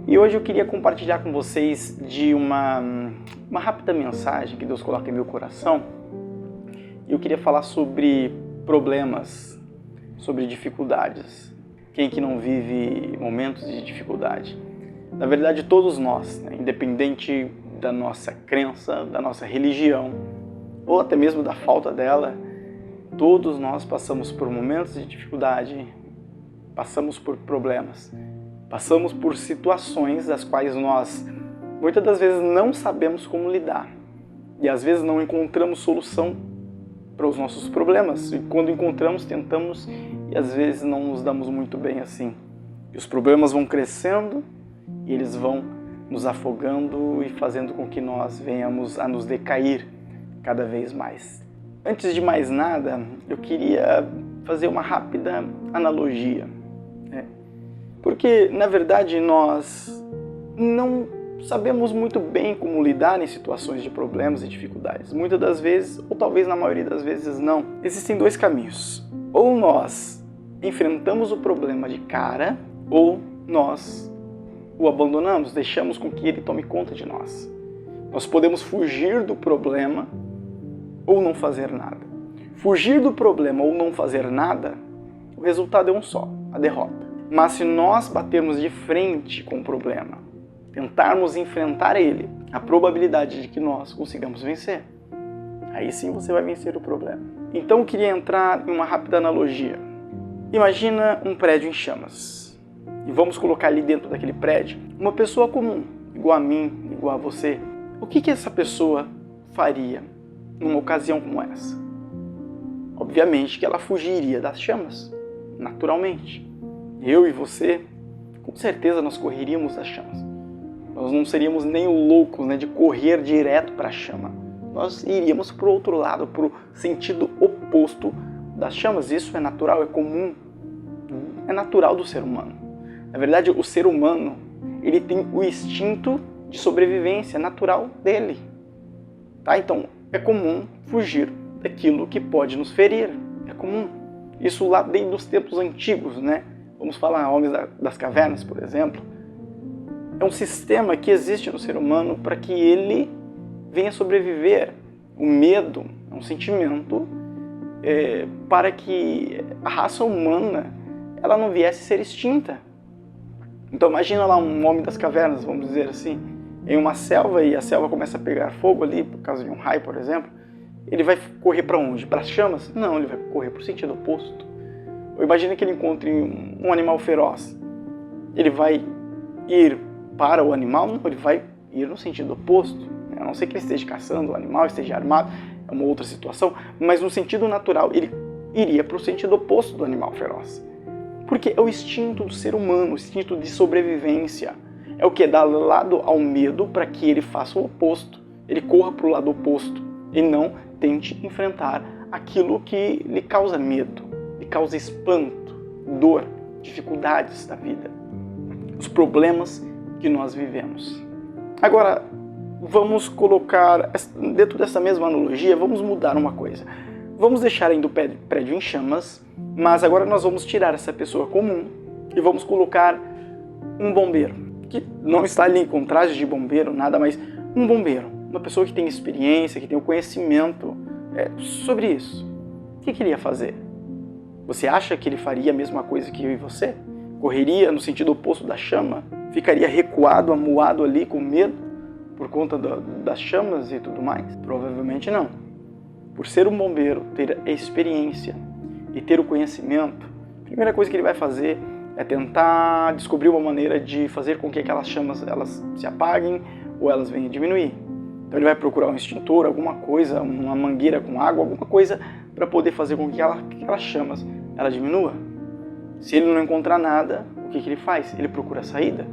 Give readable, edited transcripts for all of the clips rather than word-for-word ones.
E hoje eu queria compartilhar com vocês de uma rápida mensagem que Deus coloca em meu coração. Eu queria falar sobre problemas, sobre dificuldades. Quem que não vive momentos de dificuldade? Na verdade, todos nós, né? Independente da nossa crença, da nossa religião, ou até mesmo da falta dela, todos nós passamos por momentos de dificuldade, passamos por problemas, passamos por situações das quais nós, muitas das vezes, não sabemos como lidar. E às vezes não encontramos solução para os nossos problemas. E quando encontramos, tentamos e às vezes não nos damos muito bem assim. E os problemas vão crescendo e eles vão nos afogando e fazendo com que nós venhamos a nos decair cada vez mais. Antes de mais nada, eu queria fazer uma rápida analogia. Porque, na verdade, nós não sabemos muito bem como lidar em situações de problemas e dificuldades. Muitas das vezes, ou talvez na maioria das vezes não. Existem dois caminhos. Ou nós enfrentamos o problema de cara, ou nós o abandonamos, deixamos com que ele tome conta de nós. Nós podemos fugir do problema ou não fazer nada. Fugir do problema ou não fazer nada, o resultado é um só, a derrota. Mas se nós batermos de frente com o problema, tentarmos enfrentar ele, a probabilidade de que nós consigamos vencer, aí sim você vai vencer o problema. Então eu queria entrar em uma rápida analogia. Imagina um prédio em chamas. E vamos colocar ali dentro daquele prédio uma pessoa comum, igual a mim, igual a você. O que essa pessoa faria numa ocasião como essa? Obviamente que ela fugiria das chamas, naturalmente. Eu e você, com certeza nós correríamos das chamas. Nós não seríamos nem loucos, de correr direto para a chama. Nós iríamos para o outro lado, para o sentido oposto das chamas. Isso é natural, é comum, é natural do ser humano. Na verdade, o ser humano, ele tem o instinto de sobrevivência natural dele. Tá? Então, é comum fugir daquilo que pode nos ferir. É comum. Isso lá desde os tempos antigos, Vamos falar homens das cavernas, por exemplo. É um sistema que existe no ser humano para que ele venha sobreviver. O medo é um sentimento para que a raça humana ela não viesse a ser extinta. Então imagina lá um homem das cavernas, vamos dizer assim, em uma selva e a selva começa a pegar fogo ali por causa de um raio, por exemplo. Ele vai correr para onde? Para as chamas? Não, ele vai correr para o sentido oposto. Ou imagina que ele encontre um animal feroz. Ele vai ir para o animal? Não, ele vai ir no sentido oposto. A não ser que ele esteja caçando o animal, esteja armado, é uma outra situação. Mas no sentido natural, ele iria para o sentido oposto do animal feroz. Porque é o instinto do ser humano, o instinto de sobrevivência. É o que dá lado ao medo para que ele faça o oposto. Ele corra para o lado oposto e não tente enfrentar aquilo que lhe causa medo, lhe causa espanto, dor, dificuldades da vida. Os problemas que nós vivemos. Agora, vamos colocar, dentro dessa mesma analogia, vamos mudar uma coisa. Vamos deixar ainda o prédio em chamas, mas agora nós vamos tirar essa pessoa comum e vamos colocar um bombeiro, que não está ali com traje de bombeiro, nada, mas um bombeiro, uma pessoa que tem experiência, que tem o conhecimento sobre isso. O que ele ia fazer? Você acha que ele faria a mesma coisa que eu e você? Correria no sentido oposto da chama? Ficaria recuado, amuado ali com medo por conta das chamas e tudo mais? Provavelmente não. Por ser um bombeiro, ter a experiência e ter o conhecimento, a primeira coisa que ele vai fazer é tentar descobrir uma maneira de fazer com que aquelas chamas elas se apaguem ou elas venham a diminuir. Então ele vai procurar um extintor, alguma coisa, uma mangueira com água, alguma coisa para poder fazer com que aquelas chamas ela diminua. Se ele não encontrar nada, o que ele faz? Ele procura a saída.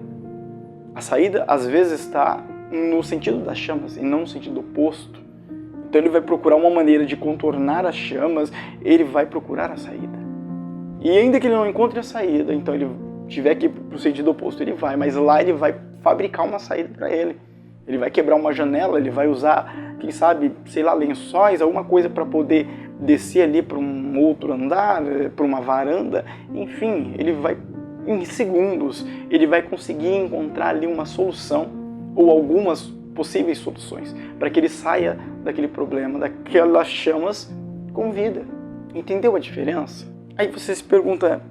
A saída às vezes está no sentido das chamas e não no sentido oposto. Então ele vai procurar uma maneira de contornar as chamas, ele vai procurar a saída. E ainda que ele não encontre a saída, então ele tiver que ir para o sentido oposto, ele vai, mas lá ele vai fabricar uma saída para ele. Ele vai quebrar uma janela, ele vai usar, quem sabe, sei lá, lençóis, alguma coisa para poder descer ali para um outro andar, para uma varanda. Enfim, ele vai em segundos, ele vai conseguir encontrar ali uma solução ou algumas possíveis soluções para que ele saia daquele problema, daquelas chamas com vida. Entendeu a diferença? Aí você se pergunta,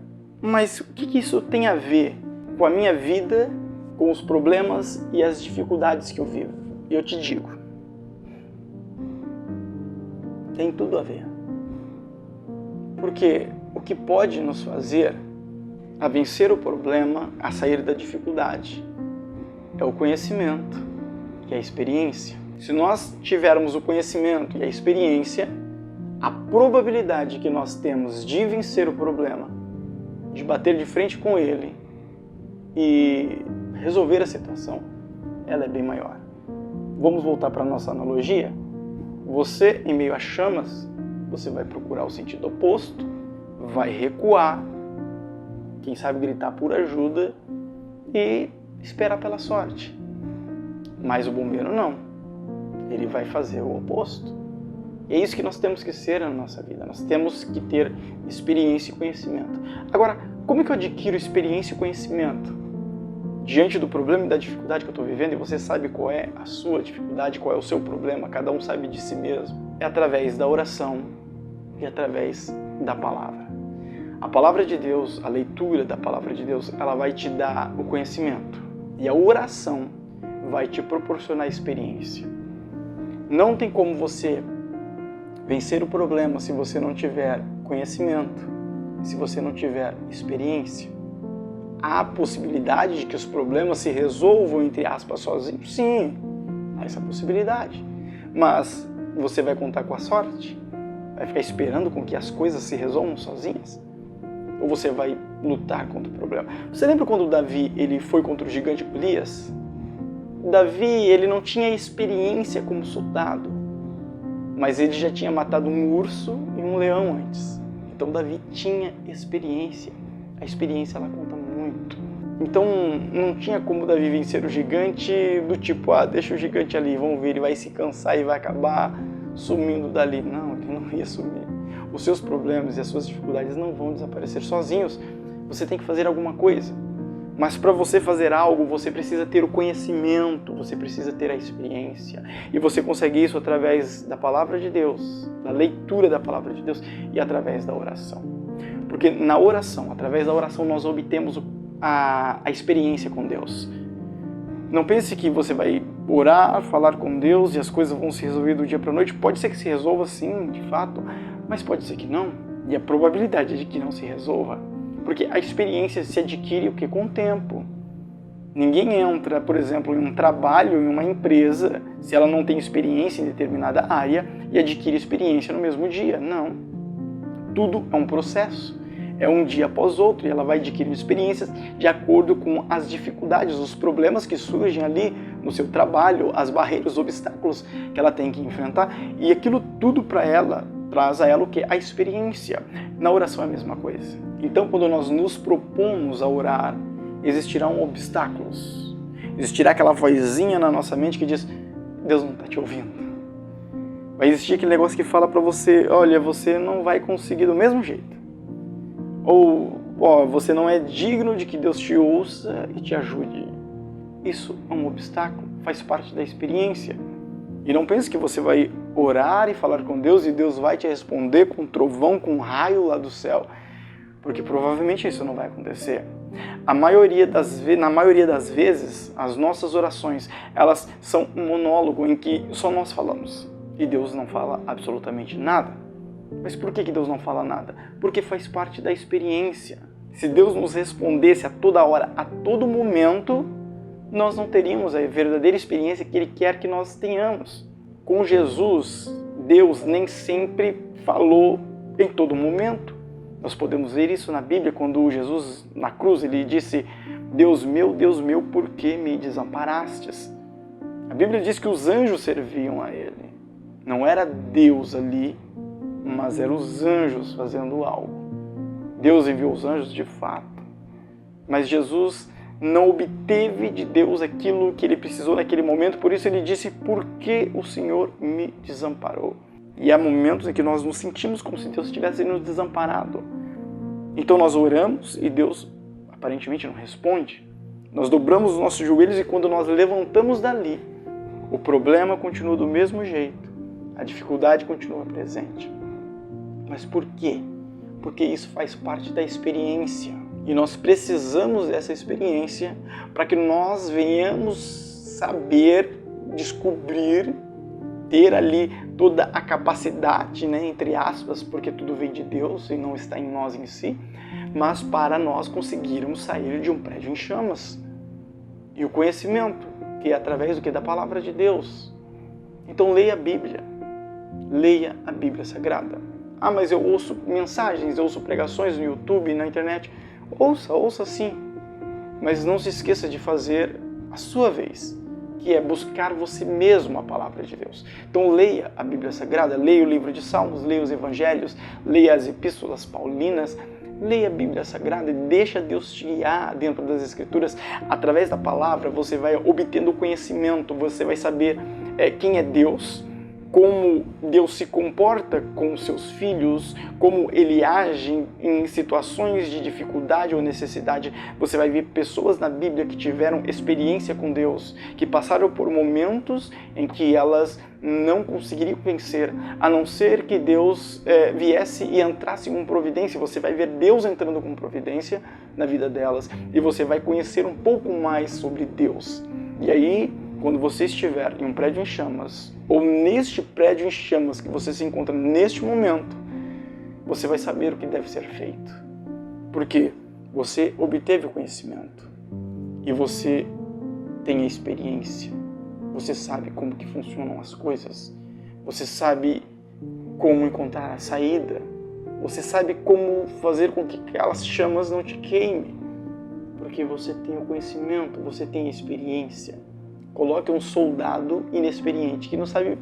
mas o que isso tem a ver com a minha vida, com os problemas e as dificuldades que eu vivo? E eu te digo, tem tudo a ver. Porque o que pode nos fazer a vencer o problema, a sair da dificuldade, é o conhecimento e a experiência. Se nós tivermos o conhecimento e a experiência, a probabilidade que nós temos de vencer o problema, de bater de frente com ele e resolver a situação, ela é bem maior. Vamos voltar para a nossa analogia? Você, em meio a chamas, você vai procurar o sentido oposto, vai recuar, quem sabe gritar por ajuda e esperar pela sorte. Mas o bombeiro não. Ele vai fazer o oposto. E é isso que nós temos que ser na nossa vida. Nós temos que ter experiência e conhecimento. Agora, como é que eu adquiro experiência e conhecimento? Diante do problema e da dificuldade que eu estou vivendo, e você sabe qual é a sua dificuldade, qual é o seu problema, cada um sabe de si mesmo. É através da oração e através da palavra. A palavra de Deus, a leitura da palavra de Deus, ela vai te dar o conhecimento. E a oração vai te proporcionar experiência. Não tem como você vencer o problema se você não tiver conhecimento, se você não tiver experiência. Há a possibilidade de que os problemas se resolvam, entre aspas, sozinhos? Sim, há essa possibilidade. Mas você vai contar com a sorte? Vai ficar esperando com que as coisas se resolvam sozinhas? Ou você vai lutar contra o problema? Você lembra quando Davi ele foi contra o gigante Golias? Davi ele não tinha experiência como soldado, mas ele já tinha matado um urso e um leão antes. Então Davi tinha experiência. A experiência ela conta muito. Então não tinha como Davi vencer o gigante do tipo, deixa o gigante ali, vamos ver, ele vai se cansar e vai acabar sumindo dali. Não, ele não ia sumir. Os seus problemas e as suas dificuldades não vão desaparecer sozinhos. Você tem que fazer alguma coisa. Mas para você fazer algo, você precisa ter o conhecimento, você precisa ter a experiência. E você consegue isso através da palavra de Deus, da leitura da palavra de Deus e através da oração. Porque na oração, através da oração, nós obtemos a experiência com Deus. Não pense que você vai orar, falar com Deus e as coisas vão se resolver do dia para a noite. Pode ser que se resolva sim, de fato, mas pode ser que não. E a probabilidade de que não se resolva. Porque a experiência se adquire o quê? Com o tempo. Ninguém entra, por exemplo, em um trabalho, em uma empresa, se ela não tem experiência em determinada área e adquire experiência no mesmo dia. Não. Tudo é um processo. É um dia após outro e ela vai adquirindo experiências de acordo com as dificuldades, os problemas que surgem ali no seu trabalho, as barreiras, os obstáculos que ela tem que enfrentar. E aquilo tudo para ela traz a ela o quê? A experiência. Na oração é a mesma coisa. Então, quando nós nos propomos a orar, existirão obstáculos. Existirá aquela vozinha na nossa mente que diz, Deus não está te ouvindo. Vai existir aquele negócio que fala para você, olha, você não vai conseguir do mesmo jeito. Ou, você não é digno de que Deus te ouça e te ajude. Isso é um obstáculo, faz parte da experiência. E não pense que você vai orar e falar com Deus e Deus vai te responder com um trovão, com um raio lá do céu. Porque provavelmente isso não vai acontecer. Na maioria das vezes, as nossas orações, elas são um monólogo em que só nós falamos. E Deus não fala absolutamente nada. Mas por que Deus não fala nada? Porque faz parte da experiência. Se Deus nos respondesse a toda hora, a todo momento, nós não teríamos a verdadeira experiência que Ele quer que nós tenhamos. Com Jesus, Deus nem sempre falou em todo momento. Nós podemos ver isso na Bíblia, quando Jesus, na cruz, Ele disse, Deus meu, por que me desamparastes? A Bíblia diz que os anjos serviam a Ele. Não era Deus ali, mas eram os anjos fazendo algo. Deus enviou os anjos de fato, mas Jesus não obteve de Deus aquilo que ele precisou naquele momento, por isso ele disse, por que o Senhor me desamparou? E há momentos em que nós nos sentimos como se Deus tivesse nos desamparado. Então nós oramos e Deus aparentemente não responde. Nós dobramos os nossos joelhos e quando nós levantamos dali, o problema continua do mesmo jeito, a dificuldade continua presente. Mas por quê? Porque isso faz parte da experiência. E nós precisamos dessa experiência para que nós venhamos saber, descobrir, ter ali toda a capacidade, entre aspas, porque tudo vem de Deus e não está em nós em si, mas para nós conseguirmos sair de um prédio em chamas. E o conhecimento, que é através do que? Da palavra de Deus. Então leia a Bíblia. Leia a Bíblia Sagrada. Ah, mas eu ouço mensagens, eu ouço pregações no YouTube, na internet. Ouça sim. Mas não se esqueça de fazer a sua vez, que é buscar você mesmo a palavra de Deus. Então leia a Bíblia Sagrada, leia o livro de Salmos, leia os Evangelhos, leia as Epístolas Paulinas, leia a Bíblia Sagrada e deixa Deus te guiar dentro das Escrituras. Através da palavra você vai obtendo conhecimento, você vai saber quem é Deus, como Deus se comporta com os seus filhos, como Ele age em situações de dificuldade ou necessidade. Você vai ver pessoas na Bíblia que tiveram experiência com Deus, que passaram por momentos em que elas não conseguiriam vencer, a não ser que Deus viesse e entrasse com providência. Você vai ver Deus entrando com providência na vida delas e você vai conhecer um pouco mais sobre Deus. E aí, quando você estiver em um prédio em chamas, ou neste prédio em chamas que você se encontra neste momento, você vai saber o que deve ser feito. Porque você obteve o conhecimento e você tem a experiência. Você sabe como que funcionam as coisas. Você sabe como encontrar a saída. Você sabe como fazer com que aquelas chamas não te queimem. Porque você tem o conhecimento, você tem a experiência. Coloque um soldado inexperiente que não sabe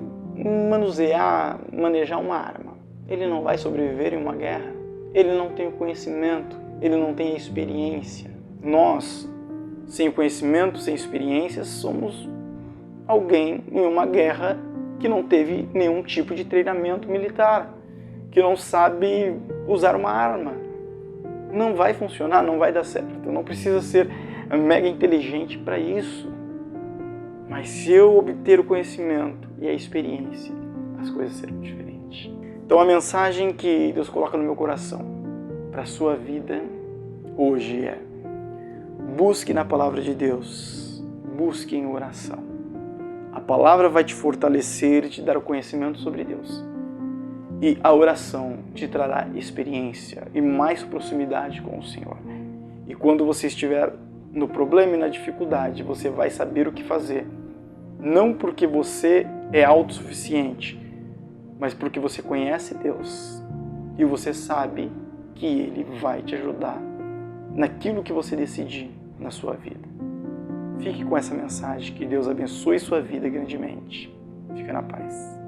manejar uma arma. Ele não vai sobreviver em uma guerra. Ele não tem o conhecimento, ele não tem a experiência. Nós, sem o conhecimento, sem experiência, somos alguém em uma guerra que não teve nenhum tipo de treinamento militar, que não sabe usar uma arma. Não vai funcionar, não vai dar certo. Não precisa ser mega inteligente para isso. Mas se eu obter o conhecimento e a experiência, as coisas serão diferentes. Então a mensagem que Deus coloca no meu coração para a sua vida hoje é: busque na palavra de Deus, busque em oração. A palavra vai te fortalecer e te dar o conhecimento sobre Deus. E a oração te trará experiência e mais proximidade com o Senhor. E quando você estiver no problema e na dificuldade, você vai saber o que fazer. Não porque você é autossuficiente, mas porque você conhece Deus e você sabe que Ele vai te ajudar naquilo que você decidir na sua vida. Fique com essa mensagem, que Deus abençoe sua vida grandemente. Fica na paz.